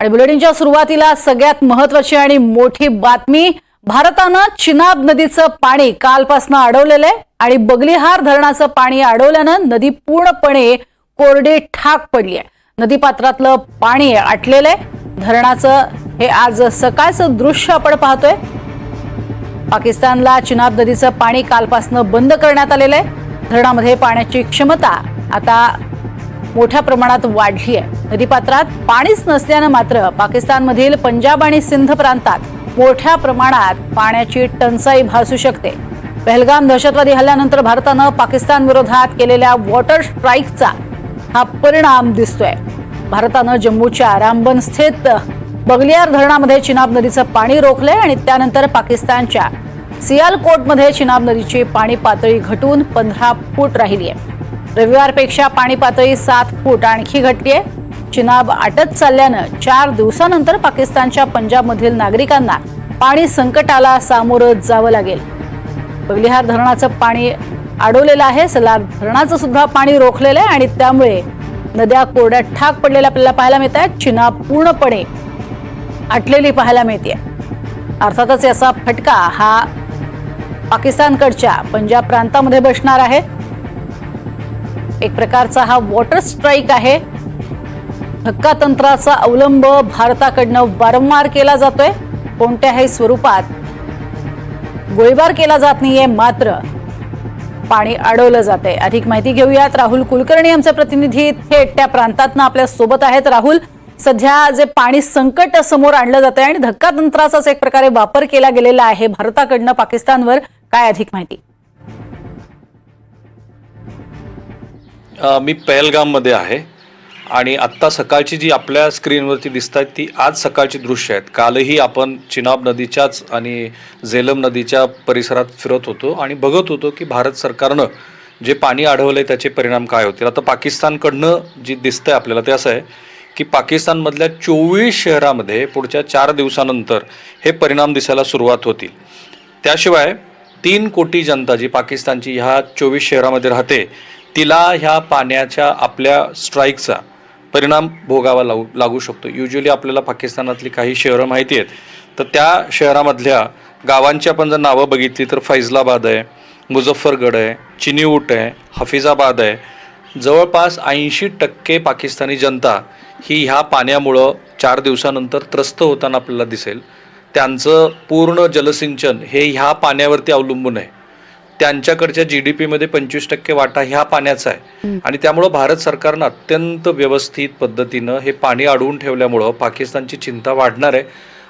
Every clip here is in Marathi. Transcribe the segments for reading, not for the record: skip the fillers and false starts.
आणि बुलेटिनच्या सुरुवातीला सगळ्यात महत्त्वाची आणि मोठी बातमी, भारतानं चिनाब नदीचं पाणी कालपासून अडवलेलं आहे आणि बगलिहार धरणाचं पाणी अडवल्यानं नदी पूर्णपणे कोरडी ठाक पडली आहे। नदीपात्रातलं पाणी आटलेलं आहे। धरणाचं हे आज सकाळचं दृश्य आपण पाहतोय। पाकिस्तानला चिनाब नदीचं पाणी कालपासून बंद करण्यात आलेलं आहे। धरणामध्ये पाण्याची क्षमता आता मोठ्या प्रमाणात वाढली आहे। नदीपात्रात पाणीच नसल्यानं मात्र पाकिस्तानमधील पंजाब आणि सिंध प्रांतात मोठ्या प्रमाणात पाण्याची टंचाई भासू शकते। पहलगाम दहशतवादी हल्ल्यानंतर भारतानं पाकिस्तान विरोधात केलेल्या वॉटर स्ट्राईकचा हा परिणाम दिसतोय। भारतानं जम्मूच्या रामबन स्थित बगलियार धरणामध्ये चिनाब नदीचं पाणी रोखलंय आणि त्यानंतर पाकिस्तानच्या सियालकोटमध्ये चिनाब नदीची पाणी पातळी घटून 15 फूट राहिली आहे। रविवारपेक्षा पाणी पातळी 7 फूट आणखी घटली आहे। चिनाब आटत चालल्यानं 4 दिवसानंतर पाकिस्तानच्या पंजाबमधील नागरिकांना पाणी संकटाला सामोरं जावं लागेल। बगलिहार धरणाचं पाणी अडवलेलं आहे। सलार धरणाचं सुद्धा पाणी रोखलेलं आहे आणि त्यामुळे नद्या कोरड्या ठाक पडलेल्या आपल्याला पाहायला मिळत आहेत। चिनाब पूर्णपणे आटलेली पाहायला मिळते। अर्थातच याचा फटका हा पाकिस्तानकडच्या पंजाब प्रांतामध्ये बसणार आहे। एक प्रकारचा हा वॉटर स्ट्राईक आहे। धक्कातंत्राचा अवलंब भारताकडनं वारंवार केला जातोय। कोणत्याही स्वरूपात गोळीबार केला जात नाहीये, मात्र पाणी अडवलं जाते। अधिक माहिती घेऊयात। राहुल कुलकर्णी आमचे प्रतिनिधी थेट त्या प्रांतातनं आपल्या सोबत आहेत। राहुल, सध्या जे पाणी संकट समोर आणलं जात आहे आणि धक्कातंत्राचाच एक प्रकारे वापर केला गेलेला आहे भारताकडनं पाकिस्तानवर, काय अधिक माहिती? मी पहलगाम मध्ये आहे आणि आत्ता सकाळची जी आपल्या स्क्रीनवरती दिसत आहेत ती आज सकाळची दृश्य आहेत। कालही आपण चिनाब नदीच्याच आणि झेलम नदीच्या परिसरात फिरत होतो आणि बघत होतो की भारत सरकारनं जे पाणी अडवलंय त्याचे परिणाम काय होतील। आता पाकिस्तानकडनं जी दिसतंय आपल्याला ते असं आहे की पाकिस्तानमधल्या 24 शहरामध्ये पुढच्या 4 दिवसानंतर हे परिणाम दिसायला सुरुवात होतील। त्याशिवाय 3 कोटी जनता जी पाकिस्तानची ह्या 24 शहरामध्ये राहते तिला ह्या पाण्याच्या आपल्या स्ट्राईकचा परिणाम भोगावा लागू शकतो। युजली आपल्याला पाकिस्तानातली काही शहरं माहिती आहेत, तर त्या शहरामधल्या गावांची आपण जर नावं बघितली तर फैजलाबाद आहे, मुझफ्फरगड आहे, चिनीऊट आहे, हफिजाबाद आहे। जवळपास 80% पाकिस्तानी जनता ही ह्या पाण्यामुळं 4 दिवसानंतर त्रस्त होताना आपल्याला दिसेल। त्यांचं पूर्ण जलसिंचन हे ह्या पाण्यावरती अवलंबून आहे। त्यांच्याकडच्या GDP मध्ये 25% वाटा ह्या पाण्याचा आहे आणि त्यामुळं भारत सरकारनं अत्यंत व्यवस्थित पद्धतीनं हे पाणी अडवून ठेवल्यामुळं पाकिस्तानची चिंता वाढणार आहे।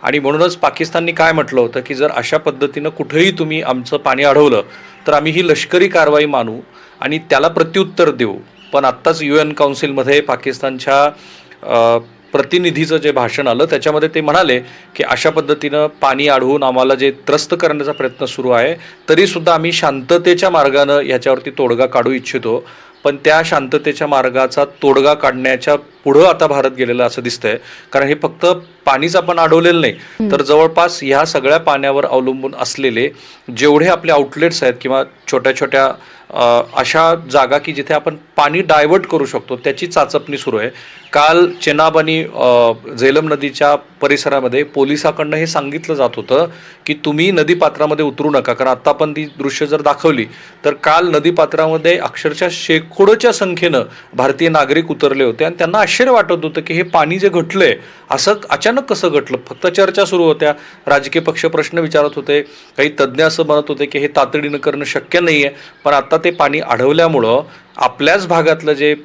आणि म्हणूनच पाकिस्ताननी काय म्हटलं होतं की जर अशा पद्धतीनं कुठेही तुम्ही आमचं पाणी अडवलं तर आम्ही ही लष्करी कारवाई मानू आणि त्याला प्रत्युत्तर देऊ। पण आत्ताच UN काउन्सिलमध्ये पाकिस्तानच्या प्रतिनिधीचं जे भाषण आलं त्याच्यामध्ये ते म्हणाले की अशा पद्धतीनं पाणी अडवून आम्हाला जे त्रस्त करण्याचा प्रयत्न सुरू आहे तरीसुद्धा आम्ही शांततेच्या मार्गानं ह्याच्यावरती तोडगा काढू इच्छितो। पण त्या शांततेच्या मार्गाचा तोडगा काढण्याच्या पुढं आता भारत गेलेला असं दिसतंय, कारण हे फक्त पाणीच आपण अडवलेलं नाही तर जवळपास ह्या सगळ्या पाण्यावर अवलंबून असलेले जेवढे आपले आउटलेट्स आहेत किंवा छोट्या छोट्या अशा जागा की जिथे आपण पाणी डायव्हर्ट करू शकतो त्याची चाचपणी सुरू आहे। काल चिनाब आणि झेलम नदीच्या परिसरामध्ये पोलिसांकडनं हे सांगितलं जात होतं की तुम्ही नदीपात्रामध्ये उतरू नका, कारण आता आपण ती दृश्य जर दाखवली तर काल नदीपात्रामध्ये अक्षरशः शेकडोच्या संख्येनं भारतीय नागरिक उतरले होते आणि त्यांना आश्चर्य वाटत होतं की हे पाणी जे घटलंय असं अचानक कसं घटलं। फक्त चर्चा सुरू होत्या, राजकीय पक्ष प्रश्न विचारत होते, काही तज्ज्ञ असं म्हणत होते की हे तातडीनं करणं शक्य नाही आहे। पण आता ते पाणी अडवल्यामुळं आपल्याच भागातलं जे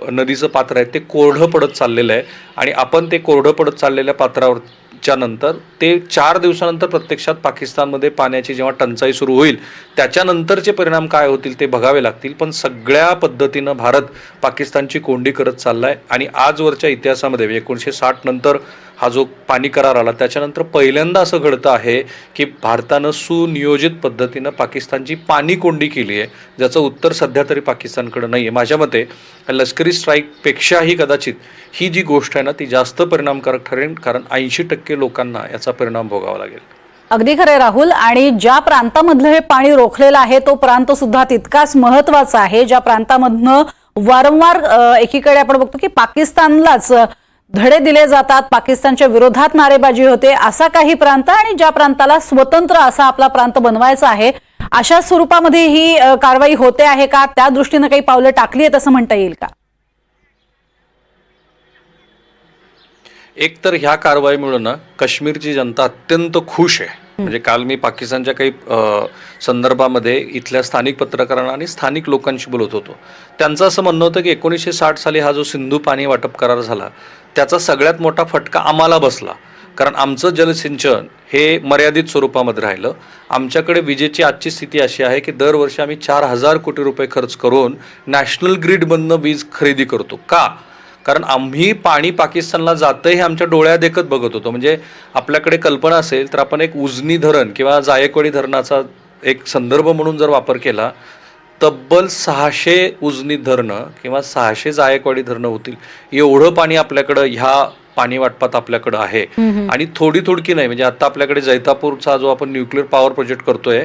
नदीचं पात्र आहे ते कोरडं पडत चाललेलं आहे आणि आपण ते कोरडं पडत चाललेल्या पात्रावरच्या नंतर ते 4 दिवसानंतर प्रत्यक्षात पाकिस्तानमध्ये पाण्याची जेव्हा टंचाई सुरू होईल त्याच्यानंतरचे परिणाम काय होतील ते बघावे लागतील। पण सगळ्या पद्धतीनं भारत पाकिस्तानची कोंडी करत चाललाय आणि आजवरच्या इतिहासामध्ये 1960 नंतर हा जो पाणी करार आला त्याच्यानंतर पहिल्यांदा असं घडतं आहे की भारतानं सुनियोजित पद्धतीनं पाकिस्तानची पाणी कोंडी केली आहे, ज्याचं उत्तर सध्या तरी पाकिस्तानकडे नाही आहे। माझ्या मते लष्करी स्ट्राईकपेक्षाही कदाचित ही जी गोष्ट आहे ना ती जास्त परिणामकारक ठरेल, कारण 80% लोकांना याचा परिणाम भोगावा लागेल। अगदी खरं राहुल, आणि ज्या प्रांतामधलं हे पाणी रोखलेलं आहे तो प्रांत सुद्धा तितकाच महत्त्वाचा आहे। ज्या प्रांतामधनं वारंवार एकीकडे आपण बघतो की पाकिस्तानलाच धडे दिले जातात, पाकिस्तानच्या विरोधात नारेबाजी होते, असा काही प्रांत आणि ज्या प्रांताला स्वतंत्र असा आपला प्रांत बनवायचा आहे अशा स्वरूपामध्ये ही कारवाई होते आहे का? त्या दृष्टीने काही पावलं टाकली आहेत असं म्हणता येईल का? एक तर ह्या कारवाईमुळे ना काश्मीरची जनता अत्यंत खुश आहे. म्हणजे काल मी पाकिस्तानच्या काही संदर्भामध्ये इथल्या स्थानिक पत्रकारांना आणि स्थानिक लोकांशी बोलत होतो. त्यांचं असं म्हणणं होतं की 1960 साली हा जो सिंधू पाणी वाटप करार झाला त्याचा सगळ्यात मोठा फटका आम्हाला बसला, कारण आमचं जलसिंचन हे मर्यादित स्वरूपामध्ये राहिलं. आमच्याकडे विजेची आजची स्थिती अशी आहे की दरवर्षी आम्ही 4,000 कोटी रुपये खर्च करून नॅशनल ग्रीडमधनं वीज खरेदी करतो. का? कारण आम्ही पाणी पाकिस्तानला जातं हे आमच्या डोळ्या देखत बघत होतो. म्हणजे आपल्याकडे कल्पना असेल तर आपण एक उजनी धरण किंवा जायकवाडी धरणाचा एक संदर्भ म्हणून जर वापर केला, तब्बल 600 उजनी धरणं किंवा 600 जायकवाडी धरणं होतील एवढं पाणी आपल्याकडं ह्या पाणी वाटपात आपल्याकडं आहे. आणि थोडी नाही, म्हणजे आता आपल्याकडे जैतापूरचा जो आपण न्यूक्लिअर पॉवर प्रोजेक्ट करतोय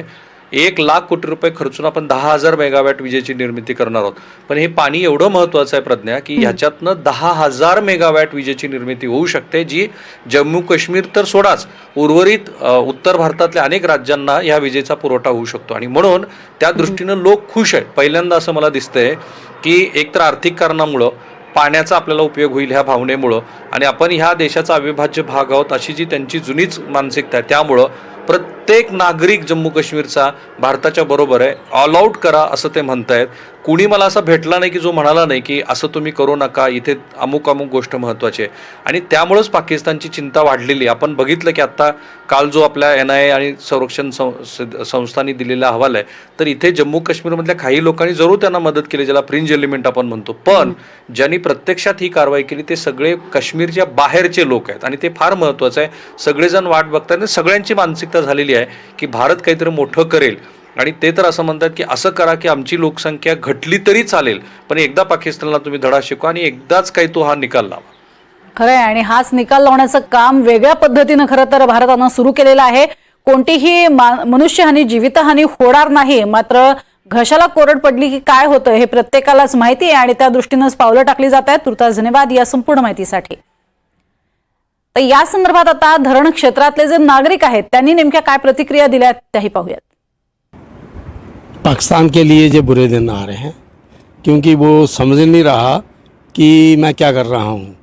1,00,000 कोटी रुपये खर्चून आपण 10,000 मेगावॅट विजेची निर्मिती करणार आहोत. पण हे पाणी एवढं महत्वाचं आहे प्रज्ञा की ह्याच्यातनं 10,000 मेगावॅट विजेची निर्मिती होऊ शकते, जी जम्मू काश्मीर तर सोडाच उर्वरित उत्तर भारतातल्या अनेक राज्यांना ह्या विजेचा पुरवठा होऊ शकतो. आणि म्हणून त्या दृष्टीनं लोक खुश आहेत. पहिल्यांदा असं मला दिसतंय की एकतर आर्थिक कारणामुळं पाण्याचा आपल्याला उपयोग होईल ह्या भावनेमुळं, आणि आपण ह्या देशाचा अविभाज्य भाग आहोत अशी जी त्यांची जुनीच मानसिकता आहे, त्यामुळं प्रत्येक नागरिक जम्मू काश्मीरचा भारताच्या बरोबर आहे, ऑल आउट करा असं ते म्हणतायत. कुणी मला असा भेटला नाही की जो म्हणाला नाही की असं तुम्ही करू नका, इथे अमुक गोष्ट महत्त्वाची आहे. आणि त्यामुळंच पाकिस्तानची चिंता वाढलेली. आपण बघितलं की आत्ता काल जो आपल्या NIA आणि संरक्षण संस्थांनी दिलेला अहवाल आहे, तर इथे जम्मू काश्मीरमधल्या काही लोकांनी जरूर त्यांना मदत केली, ज्याला फ्रिंज एलिमेंट आपण म्हणतो. पण ज्यांनी प्रत्यक्षात ही कारवाई केली ते सगळे काश्मीरच्या बाहेरचे लोक आहेत, आणि ते फार महत्त्वाचं आहे. सगळेजण वाट बघतात आणि सगळ्यांची मानसिकता झालेली आहे की भारत काहीतरी मोठं करेल. आणि ते तर असं म्हणतात की असं करा की आमची लोकसंख्या घटली तरी चालेल, पण एकदा पाकिस्तानला तुम्ही धडा शिकवा आणि एकदाच काही तो हा निकाल लावा. खरं आहे, आणि हाच निकाल लावण्याचं काम वेगळ्या पद्धतीनं खरं तर भारतानं सुरू केलेलं आहे. कोणतीही मनुष्यहानी, जीवितहानी होणार नाही, मात्र घशाला कोरड पडली की काय होतं हे प्रत्येकालाच माहिती आहे, आणि त्या दृष्टीनंच पावलं टाकली जात आहेत. तुर्तास धन्यवाद या संपूर्ण माहितीसाठी. तर या संदर्भात आता धरण क्षेत्रातले जे नागरिक आहेत त्यांनी नेमक्या काय प्रतिक्रिया दिल्या त्याही पाहूयात. पाकिस्तान के लिए जो बुरे दिन आ रहे हैं, क्योंकि वो समझ नहीं रहा कि मैं क्या कर रहा हूँ.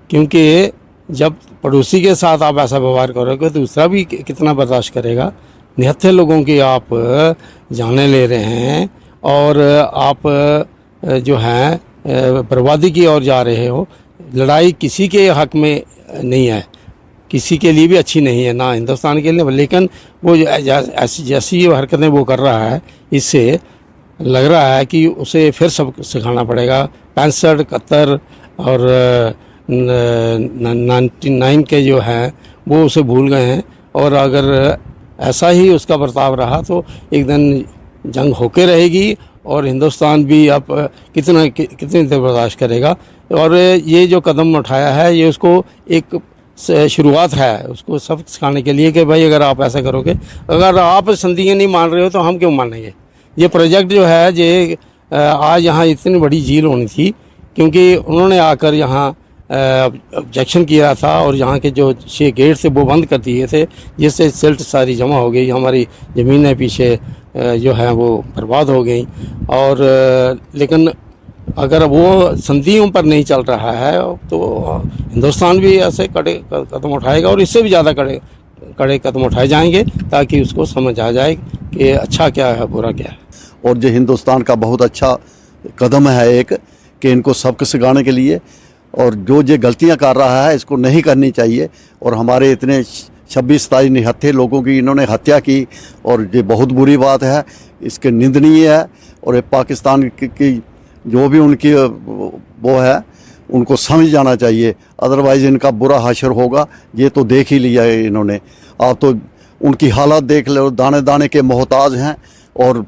क्योंकि जब पड़ोसी के साथ आप ऐसा व्यवहार करोगे तो दूसरा भी कितना बर्दाश्त करेगा. निहत्थे लोगों की आप जानें ले रहे हैं और आप जो हैं बर्बादी की ओर जा रहे हो. लड़ाई किसी के हक में नहीं है, किसी के लिए भी अच्छी नहीं है, ना हिंदुस्तान के लिए. लेकिन वो जैसी हरकतें वो कर रहा है, इससे लग रहा है कि उसे फिर सब सिखाना पड़ेगा. 65, 71 और 99 के जो हैं वो उसे भूल गए हैं. और अगर ऐसा ही उसका बर्ताव रहा तो एक दिन जंग होके रहेगी और हिंदुस्तान भी अब कितनी देर बर्दाश्त करेगा. और ये जो कदम उठाया है ये उसको एक शुरुआत है, उसको सबक सिखाने के लिए कि भाई अगर आप ऐसा करोगे, अगर आप संधियाँ नहीं मान रहे हो तो हम क्यों मानेंगे. ये प्रोजेक्ट जो है ये आज यहाँ इतनी बड़ी झील होनी थी, क्योंकि उन्होंने आकर यहाँ ऑब्जेक्शन किया था और यहाँ के जो 6 गेट थे वो बंद कर दिए थे, जिससे सिल्ट सारी जमा हो गई, हमारी ज़मीनें पीछे जो है वो बर्बाद हो गई. और लेकिन अगर वो संधियों पर नहीं चल रहा है तो हिंदुस्तान भी ऐसे कड़े कदम उठाएगा और इससे भी ज़्यादा कड़े कदम उठाए जाएंगे, ताकि उसको समझ आ जाए कि अच्छा क्या है बुरा क्या है. और जो हिंदुस्तान का बहुत अच्छा कदम है एक, कि इनको सबक सिखाने के लिए, और जो ये गलतियां कर रहा है इसको नहीं करनी चाहिए. और हमारे इतने 26-27 निहत्थे लोगों की इन्होंने हत्या की, और ये बहुत बुरी बात है, इसके निंदनीय है. और ये पाकिस्तान की जो भी उनकी वो है उनको समझ जाना चाहिए, अदरवाइज़ इनका बुरा हशर होगा. ये तो देख ही लिया है इन्होंने. आप तो उनकी हालत देख लो, दाने दाने के मोहताज हैं. और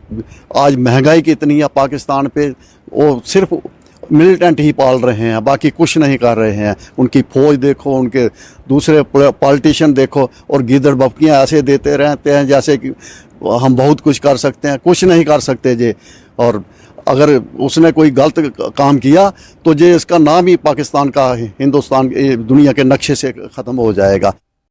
आज महंगाई कितनी है पाकिस्तान पे, वो सिर्फ मिलिटेंट ही पाल रहे हैं, बाकी कुछ नहीं कर रहे हैं. उनकी फौज देखो, उनके दूसरे पॉलिटिशियन देखो, और गीदड़ बपकियाँ ऐसे देते रहते हैं जैसे कि हम बहुत कुछ कर सकते हैं. कुछ नहीं कर सकते जे. और अगर उसने कोई गलत काम किया तो ये इसका नाम ही पाकिस्तान का हिंदुस्तान दुनिया के नक्शे से ख़त्म हो जाएगा।